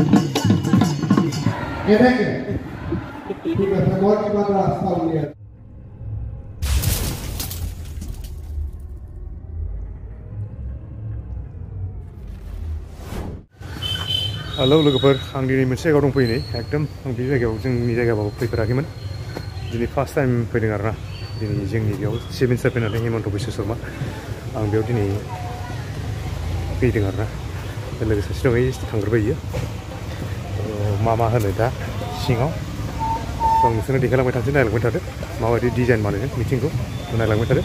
Halo लोगोफोर आं दिनै मोनसे जायगायाव दंफैयो नै एकदम आं बे जायगायाव जोंनि जायगायाव फैफेराखैमोन दिनै फार्स्ट टाइम फैदों आरोना दिनै जोंनि बेयाव चिफ मिनिस्टार फैनानै हेमन्त बिश्व शर्मा आं बेयाव दिनै फैदों आरोना लोगो सासे दं थांग्रोबाय इयो मा होनो दा सिङाव आं नोंसोरनो देखायलांबाय थानोसै नायलांबाय थादो माबायदि डिजाइन बानायदों मिटिंखौ नायलांबाय थादो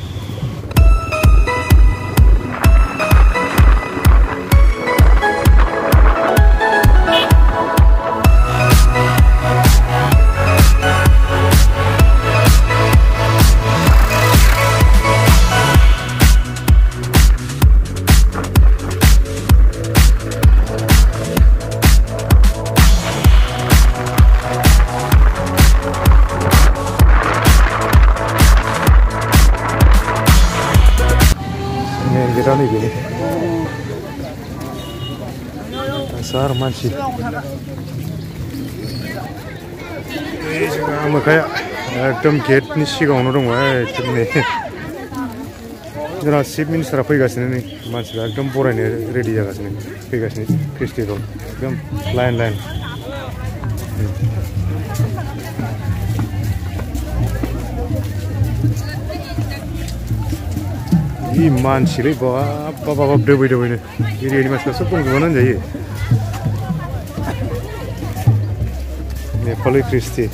Dasar manci. Ini juga makanya एकदम गेटनि सिगाङावनो दङ एकदम नै जोंना चिफ मिनिस्टारा फैगासिनो नै मानसिफ्रा एकदम बरायनो रेडि जागासिनो फैगासिनो फेस्टिभेल एकदम लाइन इ मानसिलै बाब दोबैनो एरियानि मानसिफ्रा सब दंजोबोनो होनजायो नेपाली क्रिस्टि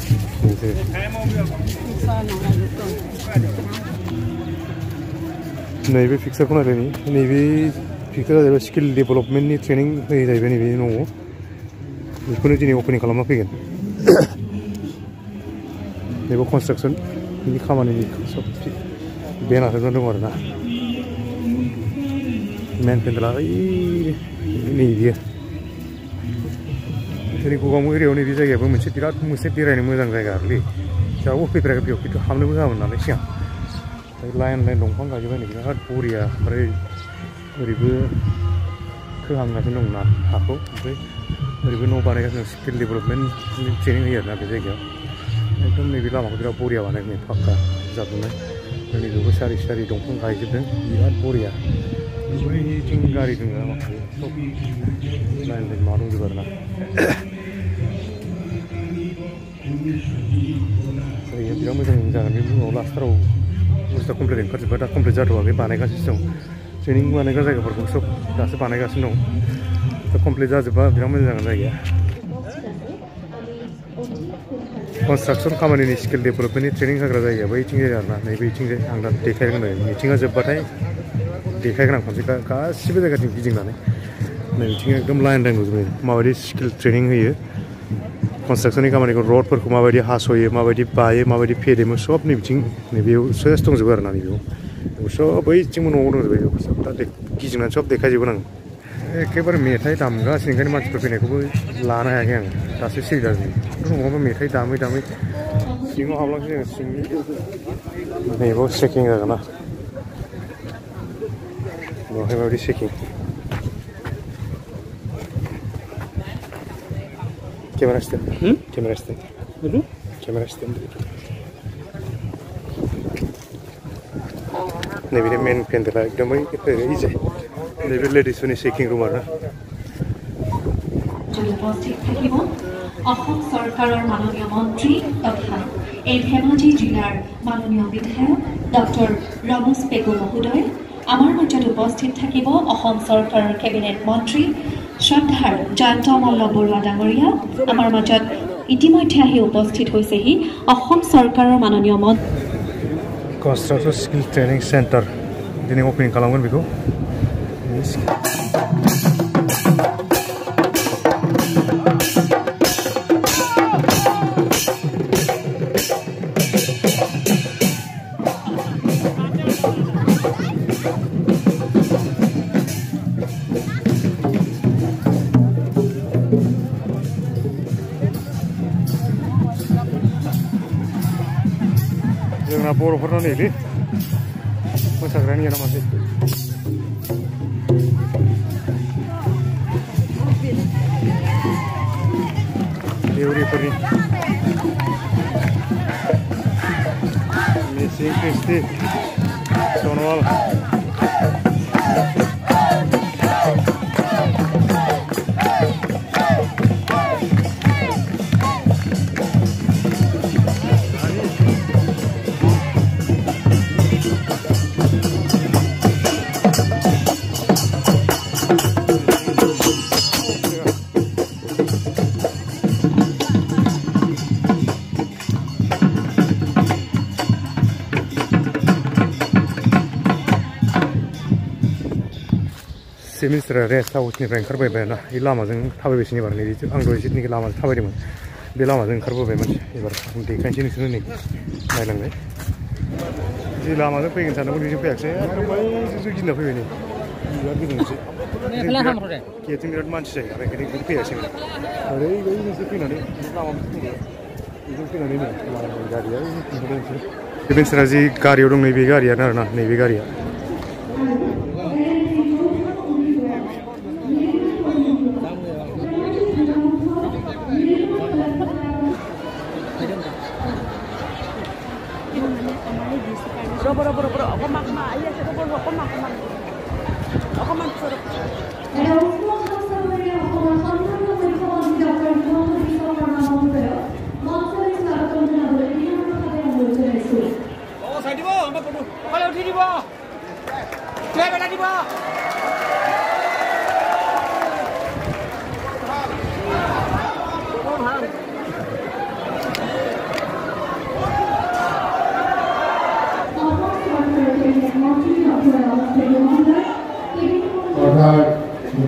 नैबे पिक्चारखौ नायलायनि नैबे पिक्चारा जाहैबाय स्किल डेभेलपमेन्टनि ट्रेनिं होयो जाहैबाय नैबे न'आव बेखौनो दिनै अपेनिं खालामना फैगोन नैबे कनस्ट्राक्सननि खामानिनि सब बेनारफोर दं आरोना मेन पेन्डेला नैबे जोंनि गगामुग एरियायाव नैबे जायगायाबो मोनसे बिराद बेरायनो मोजां जायगा आरोलै जोंहाबो फैफेराखै बेयाव खिन्थु हाबनोबो जागोन नालाय सिगां लाइन दंफां गायजोबबाय नै बिराद बरिया ओमफ्राय ओरैबो खोहांगासिनो दं ना हाखौ ओमफ्राय ओरैबो न' बानायगासिनो स्किल डेभेलपमेन्टनि ट्रेनिं होयो आरोना बे जायगायाव एकदम नैबे लामाखौ बिराद बरिया बानायदों फाक्का जाजोबनाय नैबेयावबो सारि दंफां गायजोबदों बिराद बरिया बैथिं गारि दङ माखासे सब लाइन मा दंजोबो आरोना जायगाया बिराद मोजां जागोन बे उनाव लास्टाराव बुस्थुआ कमप्लिट ओंखारजोब्बाय दा कमप्लिट जाथ'वाखै बानायगासिनो दं ट्रेनिं बानायग्रा जायगाफोरखौ सब दासो बानायगासिनो दं दा कमप्लिट जाजोब्बा बिराद मोजां जागोन जायगाया कनस्ट्राक्सन खामानिनि स्किल डेभेलपमेन्टनि ट्रेनिं होग्रा जायगाया बैथिं जायो आरोना नैबेथिंजाय आं दा देखायगोन मिटिङा जोब्बाथाय देखायगोन आं खनसे गासिबो जायगाथिं गिदिंनानै नैबिथिं एकदम लाइन दंजोबो माबायदि स्किल ट्रेनिं होयो कनस्ट्राक्सननि खामानिखौ रडफोरखौ माबायदि हास'यो माबायदि बायो माबायदि फेदेमो सब नैबिथिं नैबेयाव सेस दंजोबो आरोना नैबेयाव सब बैथिंबो न'आव दंजोबो सब दा गिदिंनानै सब देखायजोबगोन आं एखेबारे मेथाइ दामगासिनो ओंखायनो मानसिफोर फैनायखौबो लानो हायाखै आं दासो सिरि जाजोबो नङाबा मेथाइ दामै सिङाव हाबलांसै जोङो सिंनि नैबाव चेकिं जागोन ना बेवहाय माबायदि checking Camera stand. Camera stand. Camera stand. नैबे मेन पेन्डेला एकदमै इजि नैबे लेडिसफोरनि चेकिं रुम आरोना উপস্থিত থাকিব অসম চৰকাৰৰ মাননীয় মন্ত্ৰী তথা এই ধেমাজি জিলাৰ মাননীয় বিধায়ক ডক্টৰ ৰমেশ পেগু মহোদয় আমাৰ মাজত উপস্থিত থাকিব অসম চৰকাৰৰ কেবিনেট মন্ত্ৰী শ্ৰদ্ধাৰ জয়ন্ত মল্ল বৰুৱা ডাঙৰীয়া আমাৰ মাজত ইতিমধ্যে আহি উপস্থিত হৈছেহি অসম চৰকাৰৰ মাননীয় মন্ত্ৰী কনস্ট্রাকশন স্কিল ট্রেনিং সেন্টার দিনে ওপেনিং খালামगोन बेखौ जोंना बर'फोरना नैलै मोसाग्रानि गैया माथो देउरिफोरनि मिसिं क्रिस्टि सनवाल मिनिस्टारा रेस्ट हाउसनिफ्राय ओंखारबोबाय ना बे लामाजों थाबायगासिनो एबार नै आं दहाय जिथुनिखि लामाजों थाबायदोंमोन बे लामाजों ओंखारबोबाय मानसि एबार देखायनोसै नोंसोरनो नै नायलांलाय जे लामाजों फैगोन सानदोंमोन बेजों फैयाखिसै एकदम बैजोंसो गिना फैबाय नै बिराद गोजोनसै गेटजों बिराद मानसि जायो आरो ओंखायनो फैयासै ओरै बैजोंसो फैनानै लामाजों फैबाय बेजों फैनानै नै लामानि गारिया बे मिनिस्टारा जि गारियाव दं नैबे गारियानो आरोना नैबे गारिया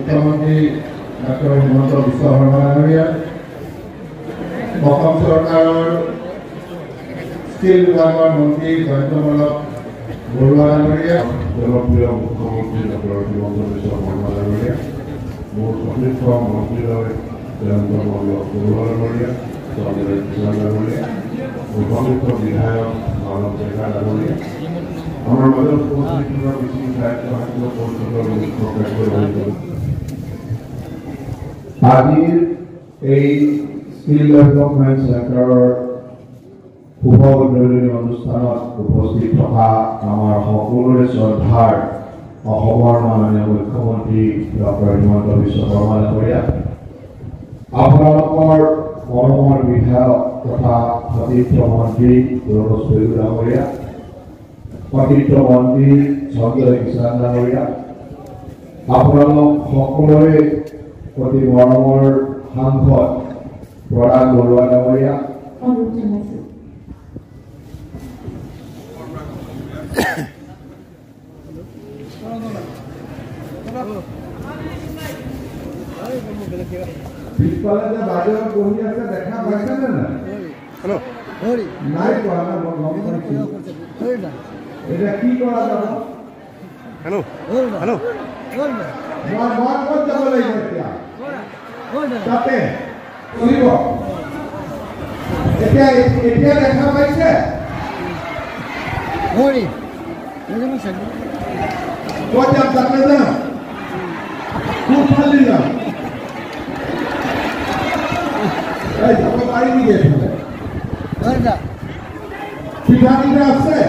मुख्यमंत्री डॉक्टर हिमंत विश्व शर्मा डांगरिया অসম চৰকাৰৰ স্কিল বিভাগৰ মন্ত্ৰী জয়ন্তমূলক বৰুৱা ডাঙৰীয়া জনপ্ৰিয় মুখ্যমন্ত্ৰী ডক্টৰ হিমন্ত বিশ্ব শৰ্মা ডাঙৰীয়া মোৰ সতীৰ্থ মন্ত্ৰীদ্বয় জয়ন্তমূলক বৰুৱা ডাঙৰীয়া চন্দ্ৰজিৎ কিশোৰ ডাঙৰীয়া মোৰ সতীৰ্থ বিধায়ক মানৱ ডেকা ডাঙৰীয়া আমাৰ মাজত উপস্থিত থকা বিশেষ দায়িত্ব পৰিষদৰ মুখ্য কাৰ্যবাহী আজিৰ এই স্কিল ডেভেলপমেণ্ট চেণ্টাৰৰ শুভ উদ্বোধনী অনুষ্ঠানত উপস্থিত থকা আমাৰ সকলোৰে শ্ৰদ্ধাৰ অসমৰ মাননীয় মুখ্যমন্ত্ৰী ডক্টৰ হিমন্ত বিশ্ব শৰ্মা ডাঙৰীয়া আপোনালোকৰ মৰমৰ বিধায়ক তথা সতীৰ্থ মন্ত্ৰী ৰমেশ পেগু ডাঙৰীয়া সতীৰ্থ মন্ত্ৰী সঞ্জয় কিষাণ ডাঙৰীয়া আপোনালোক সকলোৰে অতি মৰমৰ সাংসদ প্ৰদান বৰুৱা ডাঙৰীয়া পিছফালে যে বাইদেউ বহি আছে দেখা পাইছেনে নাই নাই কোৱা না এটা কি কৰা যাব হেল্ল' হেল্ল' মই ক'ত যাব লাগিব এতিয়া তাতে কৰিব এতিয়া এতিয়া দেখা পাইছে ক'ত যাম তাতে যাম কোনফালে যাম যাব পাৰি নেকি এইফালে পিঠা পিঠা আছে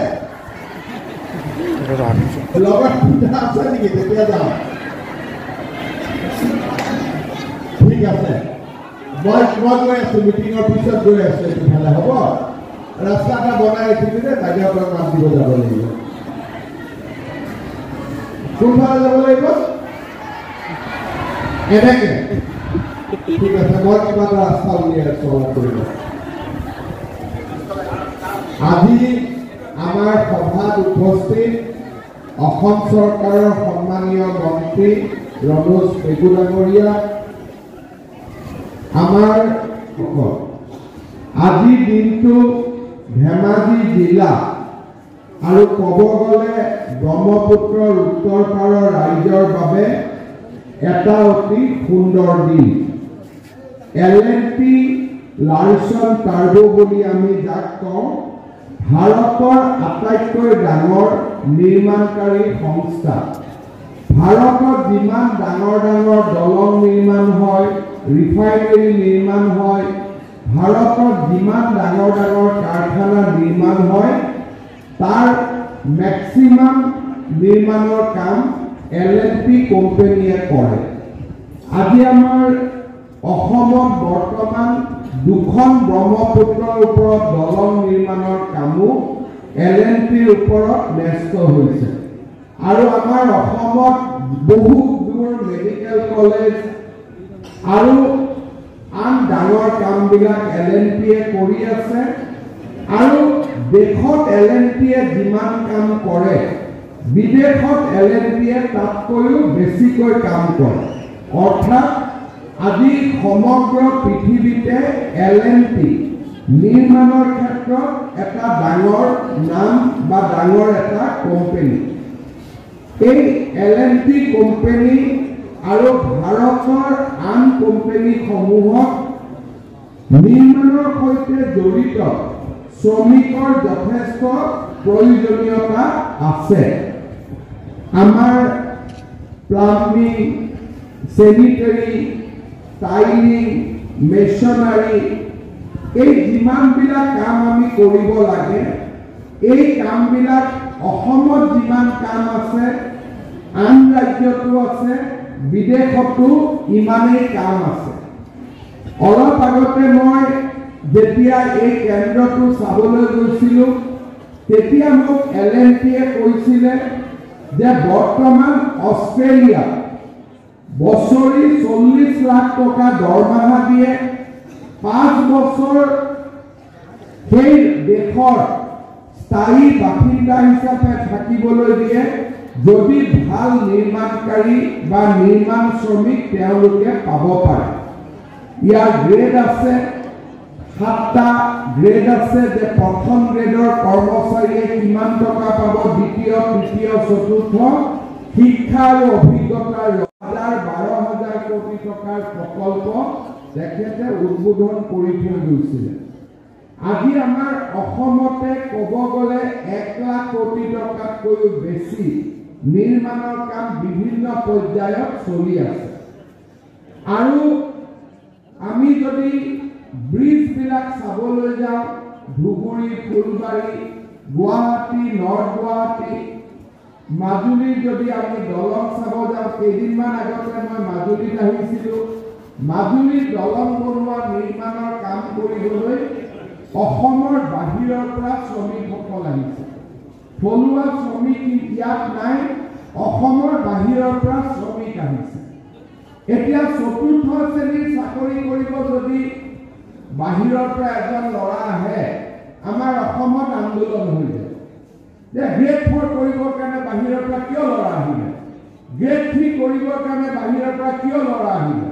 লগত পিঠা আছে নেকি তেতিয়া যাম ঠিক আছে মই গৈ আছো মিটিঙৰ পিছত গৈ আছো এইফালে হ'ব ৰাস্তা এটা বনাই উঠিছো যে বাইদেউৰ পৰা মাছ দিব যাব লাগিব কোনফালে যাব লাগিব এনেকে ঠিক আছে মই কিবা এটা ৰাস্তা উলিয়াই চলা কৰিব আজি আমাৰ সভাত উপস্থিত অসম চৰকাৰৰ সন্মানীয় মন্ত্ৰী ৰমেশ পেগু ডাঙৰীয়া আমাৰ আজিৰ দিনটো ধেমাজি জিলা আৰু ক'ব গ'লে ব্ৰহ্মপুত্ৰৰ উত্তৰ পাৰৰ ৰাইজৰ বাবে এটা অতি সুন্দৰ দিন L&T লাৰ্চন টাৰ্বো বুলি আমি যাক কওঁ ভাৰতৰ আটাইতকৈ ডাঙৰ নিৰ্মাণকাৰী সংস্থা ভাৰতত যিমান ডাঙৰ ডাঙৰ দলং নিৰ্মাণ হয় ৰিফাইনাৰী নিৰ্মাণ হয় ভাৰতত যিমান ডাঙৰ ডাঙৰ কাৰখানা নিৰ্মাণ হয় তাৰ মেক্সিমাম নিৰ্মাণৰ কাম L&T কোম্পানীয়ে কৰে। আজি আমাৰ অসমত বৰ্তমান দুখন ব্ৰহ্মপুত্ৰৰ ওপৰত দলং নিৰ্মাণৰ কামো L&Tৰ ওপৰত ন্যস্ত হৈছে আৰু আমাৰ অসমত বহুবোৰ মেডিকেল কলেজ আৰু আন ডাঙৰ কামবিলাক L&Tয়ে কৰি আছে আৰু দেশত L&Tয়ে যিমান কাম কৰে বিদেশত L&Tয়ে তাতকৈও বেছিকৈ কাম কৰে। অৰ্থাৎ আজি সমগ্ৰ পৃথিৱীতে L&T নিৰ্মাণৰ ক্ষেত্ৰত এটা ডাঙৰ নাম বা ডাঙৰ এটা কোম্পানী। এই L&T কোম্পানী আৰু ভাৰতৰ আন কোম্পানীসমূহক নিৰ্মাণৰ সৈতে জড়িত শ্ৰমিকৰ যথেষ্ট প্ৰয়োজনীয়তা আছে। আমাৰ প্লাম্বিং, চেনিটাৰী, টাইলিং, মেছনাৰী এই যিমানবিলাক কাম আমি কৰিব লাগে এই কামবিলাক অসমত যিমান কাম আছে আন ৰাজ্যতো আছে, বিদেশতো ইমানেই কাম আছে। অলপ আগতে মই যেতিয়া এই কেন্দ্ৰটো চাবলৈ গৈছিলোঁ তেতিয়া মোক L&Tয়ে কৈছিলে যে বৰ্তমান অষ্ট্ৰেলিয়া বছৰি 40 লাখ টকা দৰমহা দিয়ে, 5 বছৰ সেই দেশৰ স্থায়ী বাসিন্দা হিচাপে থাকিবলৈ দিয়ে যদি ভাল নিৰ্মাণকাৰী বা নিৰ্মাণ শ্ৰমিক তেওঁলোকে পাব পাৰে। ইয়াৰ গ্ৰেড আছে, 7টা গ্ৰেড আছে যে প্ৰথম গ্ৰেডৰ কৰ্মচাৰীয়ে কিমান টকা পাব, দ্বিতীয়, তৃতীয়, চতুৰ্থ শিক্ষা আৰু অভিজ্ঞতাৰ 12,000 কোটি টকাৰ প্ৰকল্প তেখেতে উদ্বোধন কৰি থৈ গৈছিলে। আজি আমাৰ অসমতে ক'ব গ'লে 1 লাখ কোটি টকাতকৈও বেছি নিৰ্মাণৰ কাম বিভিন্ন পৰ্যায়ত চলি আছে। আৰু আমি যদি ব্ৰিজবিলাক চাবলৈ যাওঁ ধুবুৰী, ফুলবাৰী, গুৱাহাটী, নৰ্থ গুৱাহাটী, মাজুলীৰ যদি আমি দলং চাব যাওঁ, কেইদিনমান আগতে মই মাজুলীত আহিছিলোঁ। মাজুলীৰ দলং বনোৱা নিৰ্মাণৰ কাম কৰিবলৈ অসমৰ বাহিৰৰ পৰা শ্ৰমিকসকল আহিছে। থলুৱা শ্ৰমিক ইয়াত নাই, অসমৰ বাহিৰৰ পৰা শ্ৰমিক আহিছে। এতিয়া 4ৰ্থ শ্ৰেণীৰ চাকৰি কৰিব যদি বাহিৰৰ পৰা এজন ল'ৰা আহে আমাৰ অসমত আন্দোলন হৈ যায় যে গ্ৰেড 4 কৰিবৰ কাৰণে বাহিৰৰ পৰা কিয় ল'ৰা আহিলে, গ্ৰেড 3 কৰিবৰ কাৰণে বাহিৰৰ পৰা কিয় ল'ৰা আহিলে,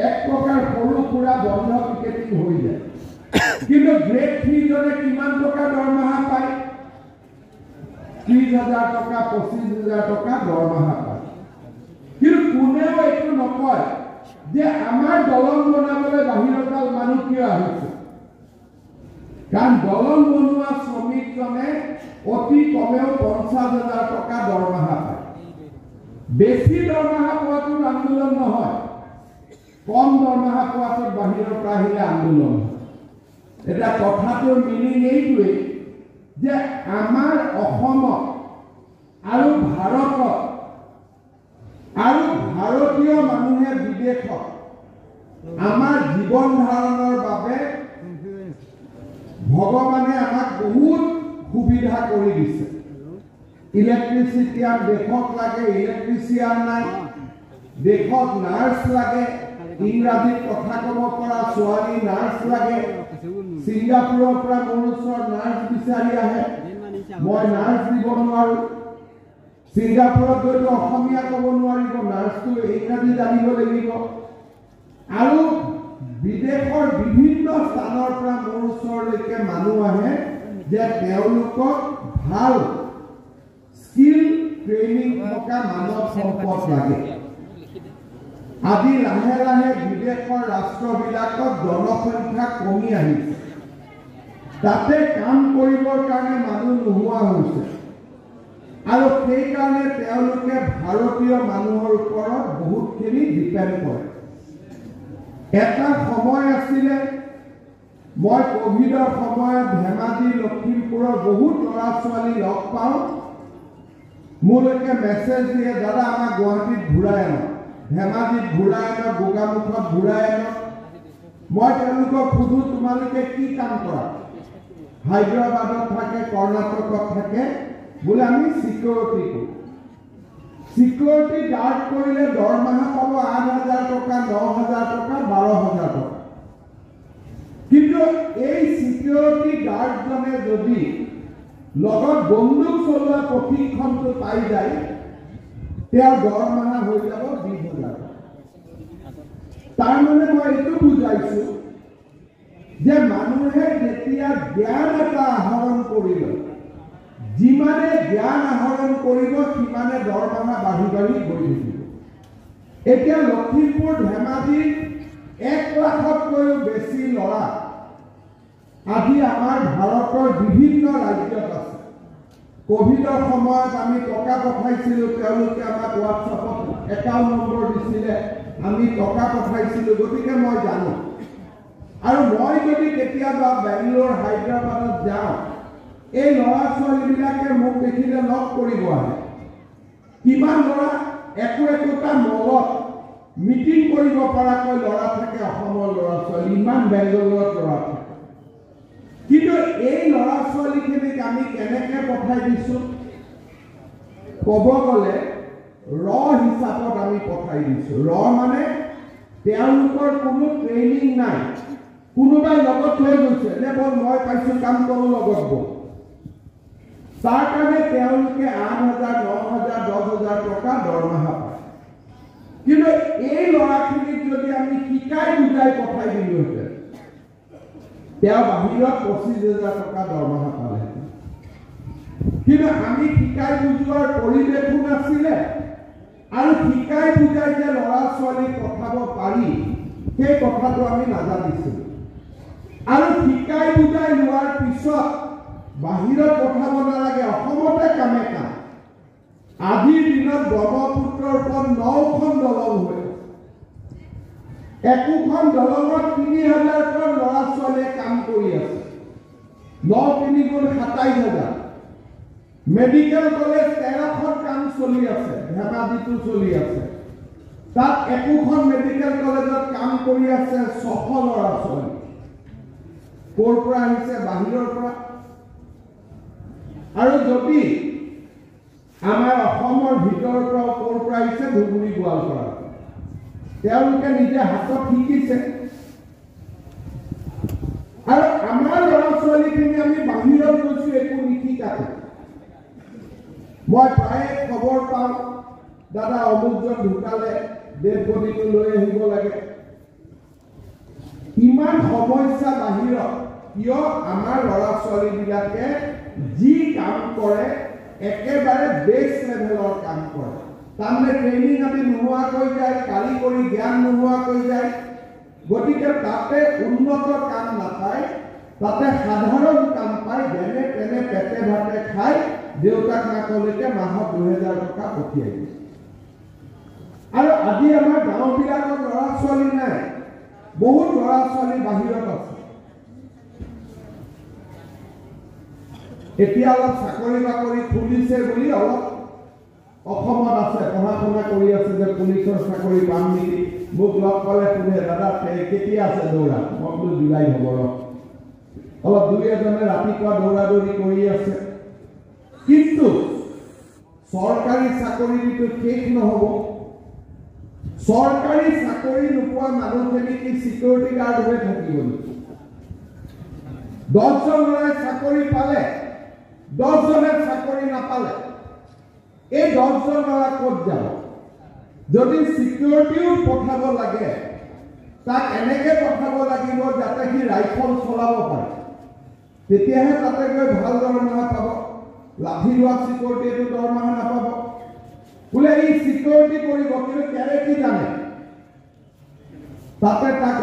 এক প্ৰকাৰ সৰু সুৰা বন্ধ পিকেটিং হৈ যায়। কিন্তু গ্ৰেড 3 জনে কিমান টকা দৰমহা পায়, 30,000 টকা, 25,000 টকা দৰমহা পায়। কিন্তু কোনেও এইটো নকয় যে আমাৰ দলং বনাবলৈ বাহিৰৰ মানুহ কিয় আহিছে, কাৰণ দলং বনোৱা শ্ৰমিকজনে অতি কমেও 50,000 টকা দৰমহা পায়। বেছি দৰমহা পোৱাটো আন্দোলন নহয়, কম দৰমহা পোৱাটো বাহিৰৰ পৰা আহিলে আন্দোলন হয়। এটা কথাটোৰ মিনিং এইটোৱেই যে আমাৰ অসমত আৰু ভাৰতত আৰু ভাৰতীয় মানুহে বিদেশত আমাৰ জীৱন ধাৰণৰ বাবে ভগৱানে আমাক বহুত সুবিধা কৰি দিছে। ইলেক্ট্ৰিচিটিয়ান দেশত লাগে, ইলেক্ট্ৰিচিয়ান নাই। দেশত নাৰ্ছ লাগে, ইংৰাজীত কথা ক'ব পৰা ছোৱালী নাৰ্ছ লাগে। ছিংগাপুৰৰ পৰা মোৰ ওচৰত নাৰ্ছ বিচাৰি আহে, মই নাৰ্ছ দিব নোৱাৰো। ছিংগাপুৰত গৈতো অসমীয়া ক'ব নোৱাৰিব, নাৰ্ছটো ইংৰাজী জানিব লাগিব। আৰু বিদেশৰ বিভিন্ন স্থানৰ পৰা মোৰ ওচৰলৈকে মানুহ আহে যে তেওঁলোকক ভাল স্কিল ট্ৰেইনিং থকা মানৱ সম্পদ লাগে। আজি লাহে লাহে বিদেশৰ ৰাষ্ট্ৰবিলাকত জনসংখ্যা কমি আহিছে, তাতে কাম কৰিবৰ কাৰণে মানুহ নোহোৱা হৈছে আৰু সেইকাৰণে তেওঁলোকে ভাৰতীয় মানুহৰ ওপৰত বহুতখিনি ডিপেণ্ড কৰে। এটা সময় আছিলে মই কোভিডৰ সময়ত ধেমাজি লখিমপুৰৰ বহুত ল'ৰা ছোৱালী লগ পাওঁ মোলৈকে মেছেজ দিয়ে দাদা আমাক গুৱাহাটীত ঘূৰাই আনক ধেমাজিত ঘূৰাই আনক গোগামুখত ঘূৰাই আনক মই তেওঁলোকক সুধো তোমালোকে কি কাম কৰা হায়দৰাবাদত থাকে কৰ্ণাটকত থাকে বোলে আমি সিকিউৰিটি কৰো সিকিউৰিটি গাৰ্ড কৰিলে দৰমহা পাব 8,000 টকা 9,000 টকা 12,000 টকা কিন্তু এই সিকিউৰিটি গাৰ্ডজনে যদি লগত বন্দুক চলোৱা প্ৰশিক্ষণটো পাই যায় তেওঁৰ দৰমহা হৈ যাব 20,000 টকা তাৰ মানে মই এইটো বুজাইছো যে মানুহে যেতিয়া জ্ঞান এটা আহৰণ কৰিব যিমানে জ্ঞান আহৰণ কৰিব সিমানে দৰমহা বাঢ়ি বাঢ়ি গৈ থাকিব এতিয়া লখিমপুৰ ধেমাজি 1 লাখতকৈও বেছি ল'ৰা আজি আমাৰ ভাৰতৰ বিভিন্ন ৰাজ্যত আছে কোভিডৰ সময়ত আমি টকা পঠাইছিলোঁ তেওঁলোকে আমাক হোৱাটছআপত একাউণ্ট নম্বৰ দিছিলে আমি টকা পঠাইছিলোঁ গতিকে মই জানো আৰু মই যদি কেতিয়াবা বেংগলোৰ হায়দৰাবাদত যাওঁ এই ল'ৰা ছোৱালীবিলাকে মোক দেখিলে লগ কৰিব আহে কিমান ল'ৰা একোটা মলত মিটিং কৰিব পৰাকৈ ল'ৰা থাকে অসমৰ ল'ৰা ছোৱালী ইমান বেংগলোৰত ল'ৰা থাকে কিন্তু এই ল'ৰা ছোৱালীখিনিক আমি কেনেকৈ পঠাই দিছোঁ ক'ব গ'লে হিচাপত আমি পঠাই দিছোঁ মানে তেওঁলোকৰ কোনো ট্ৰেইনিং নাই কোনোবাই লগত লৈ গৈছে যে বল মই পাইছোঁ কাম কৰোঁ লগত বল তাৰ কাৰণে তেওঁলোকে 8,000 9,000 10,000 টকা দৰমহা পায় কিন্তু এই ল'ৰাখিনিক যদি আমি শিকাই বুজাই পঠাই দিলোহেঁতেন তেওঁ বাহিৰত 25,000 টকা দৰমহা পালে কিন্তু আমি শিকাই বুজোৱাৰ পৰিৱেশো নাছিলে আৰু শিকাই বুজাই যে ল'ৰা ছোৱালীক পঠাব পাৰি সেই কথাটো আমি নাজানিছিলোঁ আৰু শিকাই বুজাই লোৱাৰ পিছত বাহিৰত পঠাব নালাগে অসমতে কামে কাম আজিৰ দিনত ব্ৰহ্মপুত্ৰৰ ওপৰত 9খন দলং হৈ একোখন দলঙত 3,000 খন ল'ৰা ছোৱালীয়ে কাম কৰি আছে 9 গুণ 27,000 মেডিকেল কলেজ 13খন কাম চলি আছে ধেমাজিটো চলি আছে তাত একোখন মেডিকেল কলেজত কাম কৰি আছে 600 ল'ৰা ছোৱালী ক'ৰ পৰা আহিছে বাহিৰৰ পৰা আৰু যদি আমাৰ অসমৰ ভিতৰৰ পৰা ক'ৰ পৰা আহিছে ধুবুৰী গোৱালপাৰা তেওঁলোকে নিজে হাতত শিকিছে আৰু আমাৰ ল'ৰা ছোৱালীখিনি আমি বাহিৰত গৈছোঁ একো নিশিকাকে মই প্ৰায়ে খবৰ পাওঁ দাদা অমুকজন ঢুকালে ডেড বডিটো লৈ আহিব লাগে ইমান সমস্যা বাহিৰত কিয় আমাৰ ল'ৰা ছোৱালীবিলাকে যি কাম কৰে একেবাৰে বেছ লেভেলৰ কাম কৰে তাৰমানে ট্ৰেইনিং আমি নোহোৱাকৈ যায় কাৰিকৰী জ্ঞান নোহোৱাকৈ যায় গতিকে তাতে উন্নত কাম নাপায় তাতে সাধাৰণ কাম পায় যেনে তেনে পেটে ভাতে খাই দেউতাক মাকলৈকে মাহত 2,000 টকা পঠিয়াই দিয়ে আৰু আজি আমাৰ গাঁওবিলাকত ল'ৰা ছোৱালী নাই বহুত ল'ৰা ছোৱালী বাহিৰত আছে এতিয়া অলপ চাকৰি বাকৰি খুলিছে বুলি অলপ অসমত আছে পঢ়া শুনা কৰি আছে যে পুলিচৰ চাকৰি পাম নেকি মোক লগ পালে শুনে দাদা কেতিয়া আছে দৌৰা মই বোলো জুলাই হ'ব অলপ দুই এজনে ৰাতিপুৱা দৌৰা দৌৰি কৰি আছে কিন্তু চৰকাৰী চাকৰিটো শেষ নহ'ব চৰকাৰী চাকৰি নোপোৱা মানুহখিনি কি সিকিউৰিটি গাৰ্ড হৈ থাকিব নেকি 10 জন ল'ৰাই চাকৰি পালে 10 জনে চাকৰি নাপালে এই 10 জন ল'ৰা ক'ত যাব যদি সিকিউৰিটিও পঠাব লাগে তাক এনেকৈ পঠাব লাগিব যাতে সি ৰাইফল চলাব পাৰে তেতিয়াহে তাতে গৈ ভাল দৰমহা পাব লাঠি লোৱা সিকিউৰিটিটো দৰমহা নাপাব বোলে এই সিকিউৰিটি কৰিব কিন্তু কেনে কি জানে তাতে তাক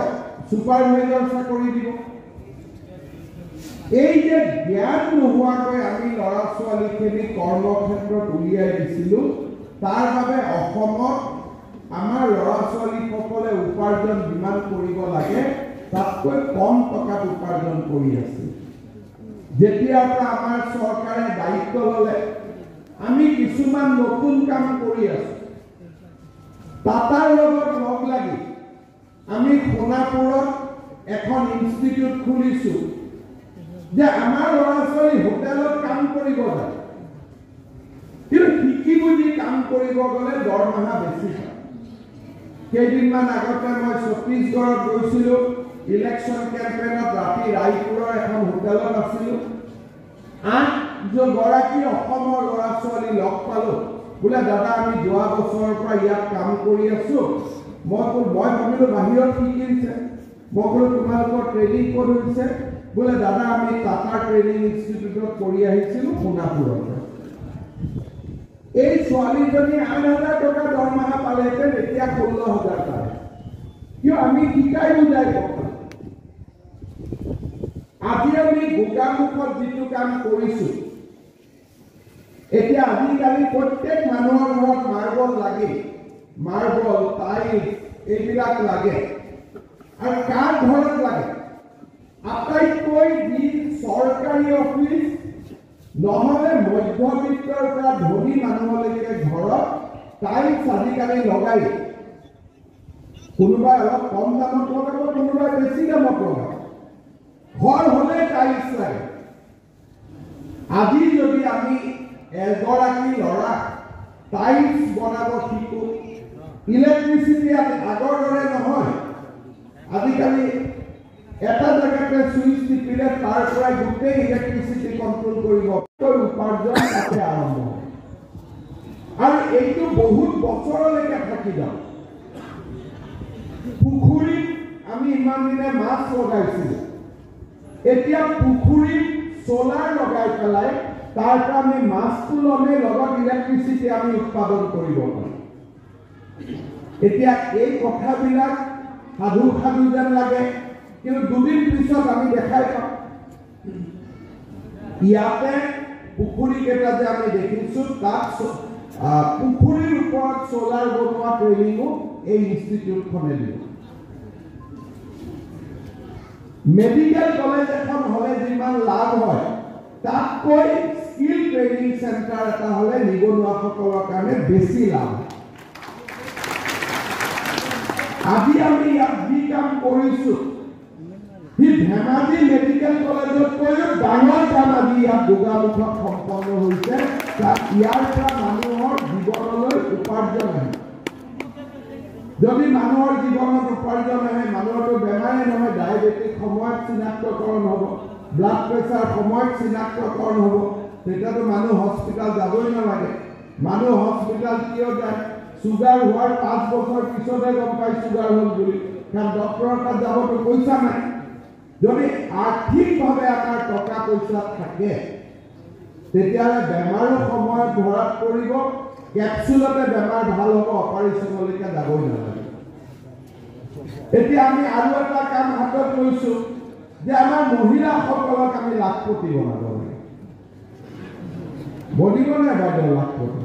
ছুপাৰভাইজাৰ চাকৰি দিব এই যে জ্ঞান নোহোৱাকৈ আমি ল'ৰা ছোৱালীখিনি কৰ্মক্ষেত্ৰত উলিয়াই দিছিলোঁ তাৰ বাবে অসমত আমাৰ ল'ৰা ছোৱালীসকলে উপাৰ্জন যিমান কৰিব লাগে তাতকৈ কম টকাত উপাৰ্জন কৰি আছে। যেতিয়াৰ পৰা আমাৰ চৰকাৰে দায়িত্ব ল'লে আমি কিছুমান নতুন কাম কৰি আছো। টাটাৰ লগত লগ লাগি আমি সোণাপুৰত এখন ইনষ্টিটিউট খুলিছো যে আমাৰ ল'ৰা ছোৱালী হোটেলত কাম কৰিব যায়, কিন্তু শিকি বুজি কাম কৰিব গ'লে দৰমহা বেছি পায়। কেইদিনমান আগতে মই ছত্তীশগড়ত গৈছিলো, ইলেকশ্যন কেম্পেইনত ৰাতি ৰায়পুৰৰ এখন হোটেলত আছিলো। 8গৰাকী অসমৰ ল'ৰা ছোৱালী লগ পালো। বোলে দাদা আমি যোৱা বছৰৰ পৰা ইয়াত কাম কৰি আছো। মই ভাবিলো বাহিৰত শিকিছে। মই বোলো তোমালোকৰ ট্ৰেইনিং ক'ত হৈছে? বোলে দাদা আমি টাটা ট্ৰেইনিং ইনষ্টিটিউটত কৰি আহিছিলো সোণাপুৰৰ পৰা। এই ছোৱালীজনী 8,000 টকা দৰমহা পালেহেঁতেন, এতিয়া 16,000 পায়। কিয়? আমি শিকাই বুজাই কথা। আজি আমি গোগামুখত যিটো কাম কৰিছো, এতিয়া আজিকালি প্ৰত্যেক মানুহৰ ঘৰত মাৰ্বল লাগে, মাৰ্বল টাইলছ এইবিলাক লাগে। আৰু কাৰ ঘৰত লাগে? আটাইতকৈ যি চৰকাৰী অফিচ নহলে মধ্যবিত্তৰ পৰা ধনী মানুহলৈকে ঘৰত টাইলছ আজিকালি লগাই। কোনোবাই অলপ কম দামত লগাব, কোনোবাই বেছি দামত লগাব। ঘৰ হলে টাইলছ লাগে। আজি যদি আমি এগৰাকী ল'ৰা টাইলছ বনাব শিকো, ইলেক্ট্ৰিচিটি আগৰ দৰে নহয়। আজিকালি এটা জেগাতে সুইচ টিপিলে তাৰ পৰা গোটেই ইলেক্ট্ৰিচিটি কণ্ট্ৰল কৰিব। উপাৰ্জন তাতে আৰম্ভ হয় আৰু এইটো বহুত বছৰলৈকে থাকি যাব। পুখুৰীত আমি ইমান দিনে মাছ লগাইছিলো, এতিয়া পুখুৰীত সোলাৰ লগাই পেলাই তাৰ পৰা আমি মাছটো ল'লে লগত ইলেক্ট্ৰিচিটি আমি উৎপাদন কৰিব পাৰোঁ। এতিয়া এই কথাবিলাক সাধু সাধু যেন লাগে, কিন্তু দুদিন পিছত আমি দেখাই পাম। ইয়াতে পুখুৰী কেইটা যে আমি দেখিছো, তাত পুখুৰীৰ ওপৰত সোলাৰ বনোৱা ট্ৰেইনিঙো এই ইনষ্টিটিউটখনে দিব। মেডিকেল কলেজ এখন হলে যিমান লাভ হয়, তাতকৈ স্কিল ট্ৰেইনিং চেণ্টাৰ এটা হলে নিবনুৱাসকলৰ কাৰণে বেছি লাভ। আজি আমি ইয়াত যি কাম কৰিছো, সি ধেমাজি মেডিকেল কলেজতকৈও ডাঙৰ কাম আজি ইয়াত গোগামুখত সম্পন্ন হৈছে। ইয়াৰ পৰা মানুহৰ জীৱনলৈ উপাৰ্জন আহে। যদি মানুহৰ জীৱনত উপাৰ্জন আহে, মানুহৰতো বেমাৰে নহয়, ডায়েবেটিক সময়ত চিনাক্তকৰণ হ'ব, ব্লাড প্ৰেছাৰ সময়ত চিনাক্তকৰণ হ'ব, তেতিয়াতো মানুহ হস্পিটেল যাবই নালাগে। মানুহ হস্পিটেল কিয় যায়? চুগাৰ হোৱাৰ 5 বছৰ পিছতহে গম পাই চুগাৰ হ'ল বুলি, কাৰণ ডক্টৰৰ তাত যাবতো পইচা নাই। যদি আৰ্থিকভাৱে আমাৰ টকা পইচা থাকে, তেতিয়াহ'লে বেমাৰো সময়ত ধৰাত পৰিব, কেপচুলতে বেমাৰ ভাল হ'ব, অপাৰেশ্যনলৈকে যাবই নালাগে। এতিয়া আমি আৰু এটা কাম হাতত লৈছো যে আমাৰ মহিলাসকলক আমি লাখপতি বনাব লাগে। বনিব নাই বাইদেউ লাখপতি?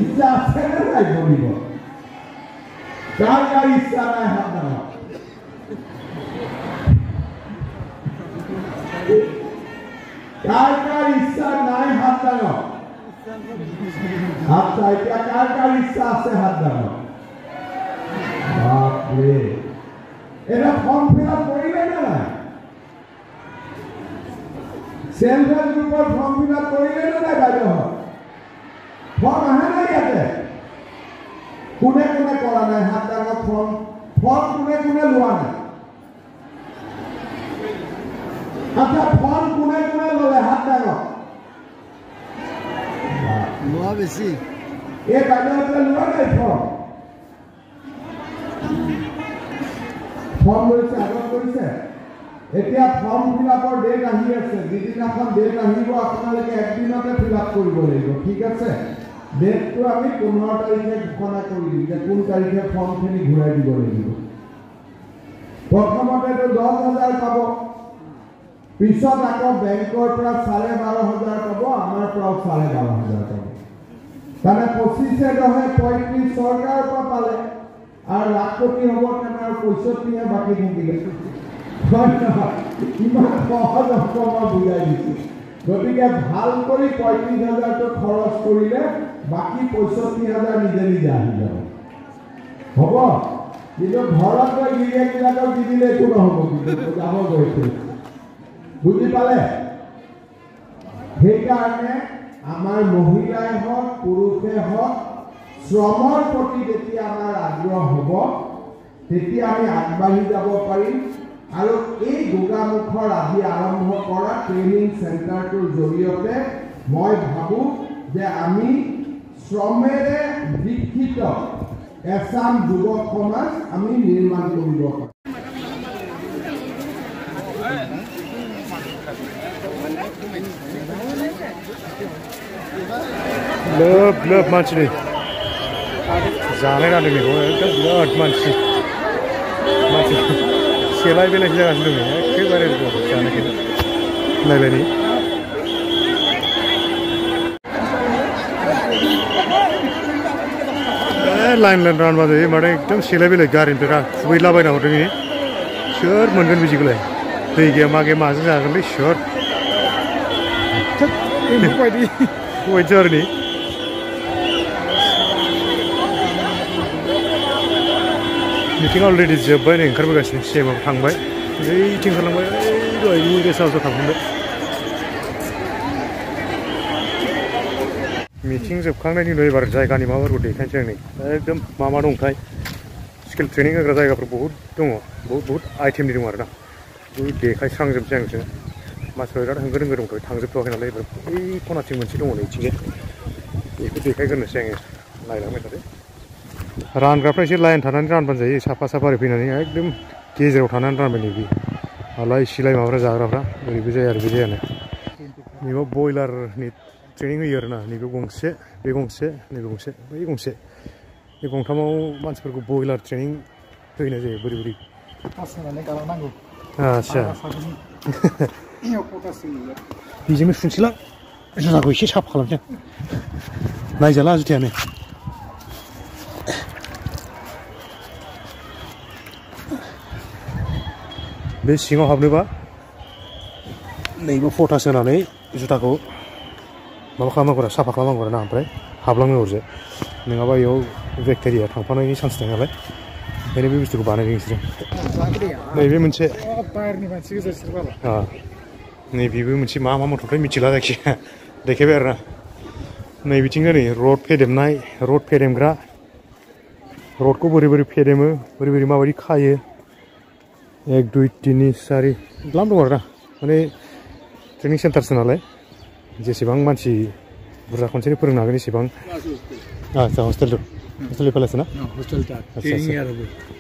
ইচ্ছা আছে নে নাই বনিব? কাৰ কাৰ ইচ্ছা নাই হাত নামাওক। কাৰ কাৰ ইচ্ছা নাই হাত নামাওক। আচ্ছা, এতিয়া কাৰ কাৰ ইচ্ছা আছে হাত নামাওক। বাপৰে, এটা ফৰ্ম ফিল আপ কৰিলে নে নাই? সেলফ হেল্প গ্ৰুপৰ ফৰ্ম ফিল আপ কৰিলে নে নাই বাইদেউ? ফৰ্ম আহে নাই ইয়াতে? কোনে কোনে কৰা নাই হাত ডাঙৰ? ফৰ্ম কোনে কোনে লোৱা নাই? আচ্ছা, ফৰ্ম কোনে কোনে ল'লে হাত ডাঙৰ? লোৱা বেছি। এই বাইদেউহঁতে লোৱা নাই ফৰ্ম? ফৰ্ম লৈছে, আগত কৰিছে। এতিয়া ফৰ্ম ফিল আপৰ ডেট আহি আছে। যিদিনাখন ডেট আহিব আপোনালোকে একদিনতে ফিল আপ কৰিব লাগিব, ঠিক আছে? ডেটটো আমি 15 তাৰিখে ঘোষণা কৰি দিম যে কোন তাৰিখে ফৰ্মখিনি ঘূৰাই দিব লাগিব। প্ৰথমতেতো 10,000 পাব, পিছত আকৌ বেংকৰ পৰা 12,500 পাব, আমাৰ পৰাও 12,500 পাব। তাৰমানে 25 10 35 চৰকাৰৰ পৰা পালে, আৰু লাখপতি হ'ব তেনে আৰু পঁয়ষট্টিহে বাকী থাকিলে হয় নহয় ইমান সহজ অংক মই বুজাই দিছোঁ গতিকে ভাল কৰি ৩৫,০০০টো খৰচ কৰিলে বাকী ৬৫,০০০ নিজে নিজে আহি যাব হ'ব কিন্তু ঘৰত গৈ গিৰিয়েকবিলাকক দি দিলে একো নহ'ব কিন্তু যাব গৈছে বুজি পালে সেইকাৰণে আমাৰ মহিলাই হওক পুৰুষে হওক শ্ৰমৰ প্ৰতি যেতিয়া আমাৰ আগ্ৰহ হ'ব তেতিয়া আমি আগবাঢ়ি যাব পাৰিম আৰু এই গোগামুখৰ আজি আৰম্ভ কৰা ট্ৰেইনিং চেণ্টাৰটোৰ জৰিয়তে মই ভাবোঁ যে আমি শ্ৰমেৰে দীক্ষিত এছাম যুৱক সমাজ আমি নিৰ্মাণ কৰিব পাৰিম लोब मानसिनि जानाय रानदों बेखौ एकदम बिराद मानसि सेलाय बेलाय जागासिनो दङ एखेबारे जानायखौ नायलायनि लाइन लाइन रानबा जायो माथो एकदम सेलाय बेलाय गारिनिफ्राय खुबैलाबायना हरदों बेनि सोर मोनगोन बिदिखौलाय दै गैया मा गैया माजों जागोनलै सोर बेबायदि आरो नै मिटिंआ अलरेडि जोब्बाय नै ओंखारबोगासिनो सिएमआबो थांबाय ओइथिं ओंखारलांबाय ओइ दहायनि गेस्ट हाउसआव थांफिनबाय मिटिं जोबखांनायनि उनाव एबार जायगानि माबाफोरखौ देखायनोसै आं नै एकदम मा मा दंथाय स्किल ट्रेनिं होग्रा जायगाफोर बहुद दङ बहुद आइटेमनि दङ आरोना बेखौ देखायस्रांजोबसै आं नोंसोरनो मानसिफ्रा बिराद होंगो दोंगो दंथ'यो थांजोबथ'वाखै नालाय एबार बै खनाथिं मोनसे दङ नैथिंजाय बेखौ देखायग्रोनोसै आङो नायलांबाय थादो रानग्राफ्रा एसे लाइन थानानै रानबानो जायो साफा साफा ओरै फैनानै एकदम गेजेराव थानानै रानबाय नैबे आलाय सिलाय माबाफ्रा जाग्राफ्रा ओरैबो जाया ओरैबो जायानो नैबेयाव बयलारनि ट्रेनिं होयो आरोना नैबे गंसे बे गंसे नैबे गंसे बै गंसे बे गंथामाव मानसिफोरखौ बयलार ट्रेनिं होनाय जायो बोरै बोरै आच्छा बेजोंनो सुनसैलां जुथाखौ एसे साफा खालामसै नायजाला जुथायानो बे सिङाव हाबनोबा नैबे फटा सोनानै जुथाखौ माबा खालामनांगौ आरो साफा खालामनांगौ आरो ना ओमफ्राय हाबलांनो हरसै नङाबा बेयाव बेक्टेरिया थांफानायनि चान्स थायो नालाय ओंखायनो बे बुस्थुखौ बानायदों बिसोरो नैबे मोनसे नैबेबो मोनसे मा मा मथरथाय मिथिला जायखिया देखायबाय आरोना नैबिथिंनो नै रड फेदेमनाय रड फेदेमग्रा रडखौ बोरै बोरै फेदेमो बोरै बोरै माबायदि खायो 1 2 3 4 द्लाम दं आरोना माने ट्रेनिं सेन्टारसो नालाय जेसेबां मानसि बुरजा खनसेनो फोरोंनो हागोन एसेबां आच्छा हस्टेल पेलेस ना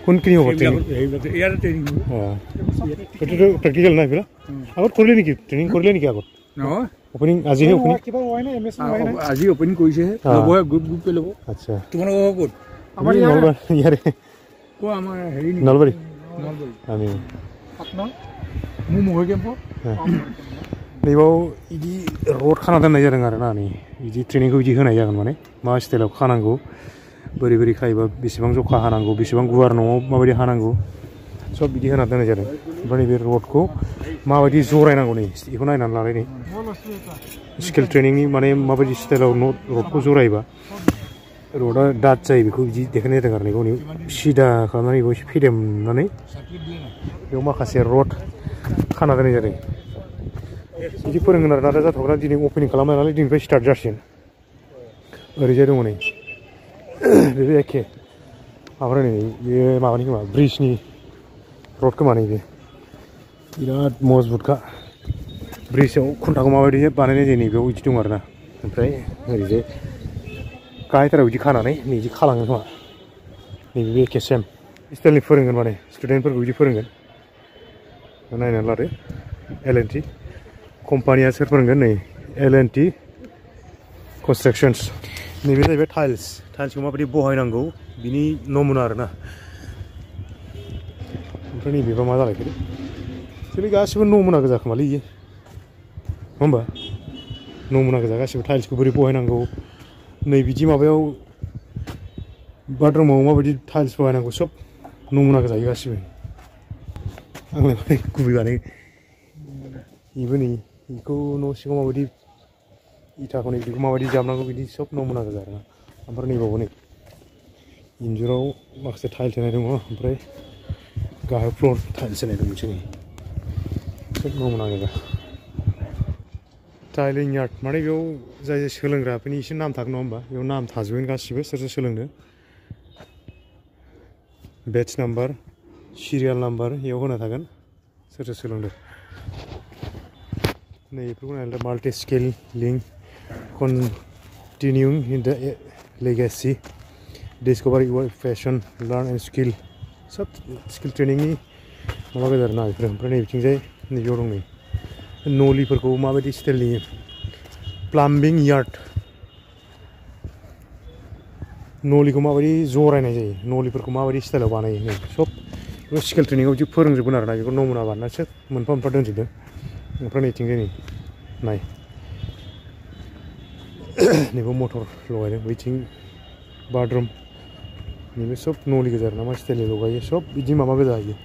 কোনখিনি হ'ব প্ৰেক্টিকেল নাই এইবিলাক আগত কৰিলে নেকি ট্ৰেনিং কৰিলে নেকি আগত ওপেনিং আজিহে ওপেনিং আজি ওপেনিং কৰিছেহে গ্ৰুপ কৰি ল'ব আচ্ছা তোমালোকৰ ক'ত আমাৰ ইয়াৰে আমাৰ হেৰি নলবাৰী আমি মোৰ মহৈ কেম্পৰ नैबाव बिदि रड खाना दोननाय जादों आरोना नै बिदि ट्रेनिंखौ बिदि होनाय जागोन माने मा स्टाइलाव खानांगौ बोरै बोरै खायोबा बेसेबां जखा हानांगौ बेसेबां गुवार न'आव माबायदि हानांगौ सब बिदि होना दोननाय जादों ओमफ्राय नैबे रडखौ माबायदि जरायनांगौ नै बेखौ नायनानै लालाय नै स्किल ट्रेनिंनि माने माबायदि स्टाइलाव रडखौ जरायोबा रडआ दाद जायो बेखौ बिदि देखायनाय जादों आरो नै सिदा खालामनानै बेखौ एसे फेदेमनानै बेयाव माखासे रड खाना दोननाय जादों बिदि फोरोंगोन आरो दा जाथ'ग्रा दिनै अपेनिं खालामनाय नालाय दिनैनिफ्राय स्टार्ट जासिगोन ओरैजाय दङ नै बेबो एखे ओमफ्राय नै बे माबानि खोमा ब्रिजनि रड खोमा नै बे बिराद मजबुतखा ब्रिजआव खुन्थाखौ माबायदि बानायनाय जायो नैबेयाव बिदि दं आरोना ओमफ्राय ओरैजाय गाहायथाराव बिदि खानानै नै बिदि खालाङो खोमा नैबे एखे सेम स्टाइलनि फोरोंगोन माने स्टुडेन्टफोरखौ बिदि फोरोंगोन नायनानै लादो L&T कम्पानिया सोर फोरोंगोन नै L&T कनस्ट्राक्सन्स नैबे जाहैबाय टाइल्सखौ माबायदि बहायनांगौ बिनि नमुना आरोना ओमफ्राय नैबेबा मा जालायखो एक्सुवेलि गासिबो नमुना गोजा खोमालै इयो नङा होमबा नमुना गोजा गासिबो टाइल्सखौ बोरै बहायनांगौ नै बिदि माबायाव बाथरुमाव माबायदि टाइल्स बहायनांगौ सब नमुना गोजायो गासिबो आंलाय माने गुबै बानाय बेबो नै बेखौ न' सिङाव माबायदि इथाखौ नै बेखौ माबायदि जाबनांगौ बिदि सब नमुना गोजा आरोना ओमफ्राय नैबावो नै इन्जुराव माखासे टाइल्स होनाय दङ ओमफ्राय गाहाय फ्लोर टाइल्स होनाय दं मोनसे नै सब नमुना गोजा टाइलिं यार्ड माने बेयाव जाय जाय सोलोंग्राफोरनि एसे नाम थागोन नङा होमबा बेयाव नाम थाजोबगोन गासिबो सोर सोर सोलोंदों बेच नाम्बार सिरियाल नाम्बार बेयाव होना थागोन सोर सोर सोलोंदों नै बेफोरखौ नायलाय multi skill link continuing in the legacy discover your passion learn and skill sub skill ट्रेनिंनि माबा गोजा आरोना बेफोर ओमफ्राय नै बिथिंजाय नैबेयाव दं नै नलिफोरखौ माबायदि स्टाइलनि प्लाम्बिं यार्ड नलिखौ माबायदि जरायनाय जायो नलिफोरखौ माबायदि स्टाइलाव बानायो नै सब बेखौ स्किल ट्रेनिंआव बिदि फोरोंजोबगोन आरोना बेखौ नमुना बानायनासो मोनफा मोनफा दोनजोबदों ओमफ्राय नैथिंजाय नै नाय नैबो मटर लगायदों बैथिं बाथरुम नैबे सब नलि गोजा आरोना मा स्टाइलनि लगायो सब बिदि माबा गोजा जायो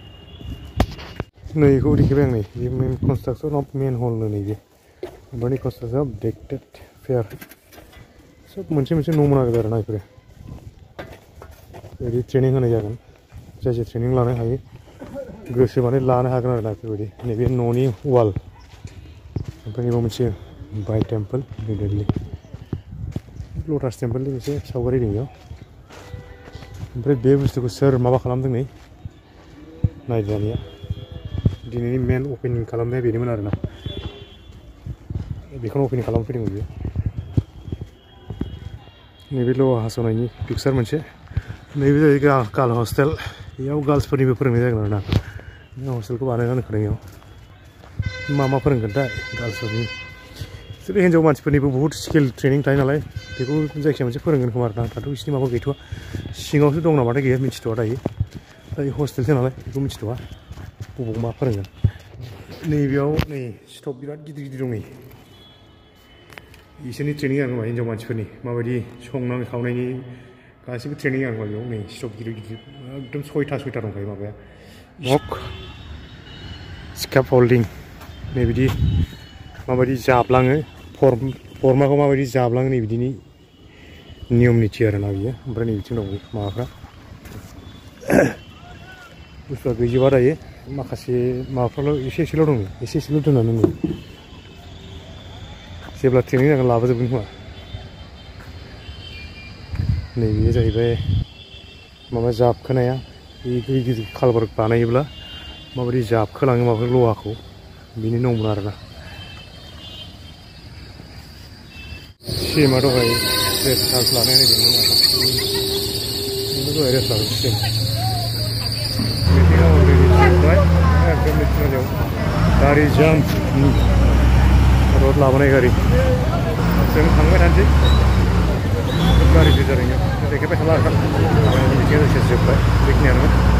नै बेखौ देखायबाय आं नै बे मेन कनस्ट्राक्सन अफ मेन हल नैबे ओमफ्राय कनस्ट्राक्सन अफ डेक्टेड फेयार सब मोनसे मोनसे नमुना गोजा आरोना बेफोरो बिदि ट्रेनिं होनाय जागोन जाय जाय ट्रेनिं लानो हायो गोसोबानो लानो हागोन आरोना बेफोरबायदि नैबे न'नि वाल ओमफ्राय नैबेयाव मोनसे बाय टेम्पोल दिल्ली लटास टेम्पोलनि मोनसे सावगारि दं बेयाव ओमफ्राय बे बुस्थुखौ सोर माबा खालामदों नै नायदो दानिया दिनैनि मेन अपेनिं खालामनाया बेनोमोन आरोना बेखौनो अपेनिं खालामफैदों बियो नैबे लहा हास'नायनि पिकचार मोनसे नैबे जाहैबाय गार्ल हस्टेल बेयाव गार्ल्सफोरनिबो फोरोंनाय जागोन आरोना बे हस्टेलखौ बानायना होखादों बेयाव मा मा फोरोंगोन दा गार्ल्सफोरनि बिसोर हिन्जाव मानसिफोरनिबो बहुद स्किल ट्रेनिं थायो नालाय बेखौ जायखिया मोनसे फोरोंगोन खोमा आरोना दाथ' बिसिनि माबा गैथ'वा सिङावसो दं नामाथाय गैया मिथिथ'वा दायो दायो हस्टेलसो नालाय बेखौ मिथिथ'वा बबाव मा फोरोंगोन नैबेयाव नै स्टप बिराद गिदिर गिदिर दं नै बिसोरनि ट्रेनिं आरो खोमा हिन्जाव मानसिफोरनि माबायदि संनाय खावनायनि गासिबो ट्रेनिं आरो बेयाव नै स्टप गिदिर गिदिर एकदम सयथा दंखायो माबाया मक स्काप हल्डिं नै बिदि माबायदि जाबलाङो फर्माखौ माबायदि जाबलाङो नै बिदिनि नियम निथि आरोना बियो ओमफ्राय नै बिथिं दं माबाफ्रा बुस्थुआ गैजोबा दायो माखासे माबाफ्राल' एसे एसेल' दं एसे एसेल' दोननानै नै जेब्ला ट्रेनिं जागोन लाबोजोबगोन खोमा नैबे जाहैबाय माबा जाबखोनाया गिदिर गिदिर कालभार बानायोब्ला माबायदि जाबखोलाङो माबा लहाखौ बिनि नमुना आरोना सेमा दहाय रेस्ट चार्ज लानाय नागिरदोंमोन आरो दहाय रेस्ट लादों सेम मिटिङाव अलरेडि जोब्बाय एकदम मिटिङाव गारि जाम रड लाबोनाय गारि जों थांबाय थानोसै गारि गेजेरजोंनो देखायबाय थाला आरो मिटिङा जोब्बाय बेखिनियानो